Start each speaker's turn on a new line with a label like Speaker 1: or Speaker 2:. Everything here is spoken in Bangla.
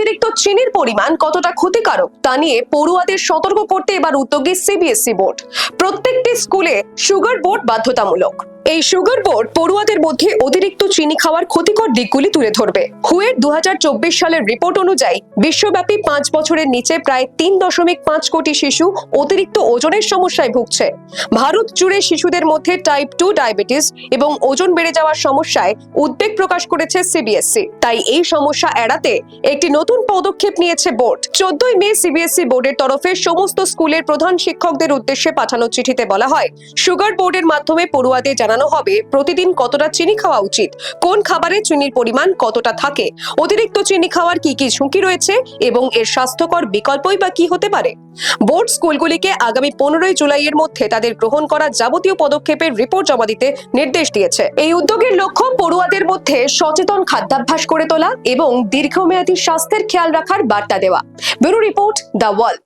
Speaker 1: অতিরিক্ত চিনির পরিমাণ কতটা ক্ষতিকারক তা নিয়ে পড়ুয়াদের সতর্ক করতে এবার উদ্যোগে সিবিএসই বোর্ড। প্রত্যেকটি স্কুলে সুগার বোর্ড বাধ্যতামূলক। এই সুগার বোর্ড পড়ুয়াদের মধ্যে অতিরিক্ত চিনি খাওয়ার ক্ষতিকর দিকগুলি তুলে ধরবে। হুয়ের 2024 সালের রিপোর্ট অনুযায়ী বিশ্বব্যাপী 5 বছরের নিচে প্রায় 3.5 কোটি শিশু অতিরিক্ত ওজনের সমস্যায় ভুগছে। ভারত জুড়ে শিশুদের মধ্যে টাইপ 2 ডায়াবেটিস এবং ওজন বেড়ে যাওয়ার সমস্যায় উদ্বেগ প্রকাশ করেছে সিবিএসই। তাই এই সমস্যা এড়াতে একটি নতুন পদক্ষেপ নিয়েছে বোর্ড। 14 মে সিবিএসই বোর্ডের তরফে সমস্ত স্কুলের প্রধান শিক্ষকদের উদ্দেশ্যে পাঠানো চিঠিতে বলা হয়, সুগার বোর্ডের মাধ্যমে পড়ুয়াদের জানানো হবে প্রতিদিন কতটা চিনি খাওয়া উচিত, কোন খাবারে চিনির পরিমাণ কতটা থাকে, অতিরিক্ত চিনি খাওয়ার কি কি ঝুঁকি রয়েছে এবং এর স্বাস্থ্যকর বিকল্পই বা কি হতে পারে। বোর্ড স্কুলগুলিকে আগামী 15 জুলাইয়ের মধ্যে তাদের গ্রহণ করা যাবতীয় পদক্ষেপের রিপোর্ট জমা দিতে নির্দেশ দিয়েছে। এই উদ্যোগের লক্ষ্য পড়ুয়াদের মধ্যে সচেতন খাদ্যাভ্যাস করে তোলা এবং দীর্ঘমেয়াদী স্বাস্থ্যের খেয়াল রাখার বার্তা দেওয়া। Bureau report, the wall.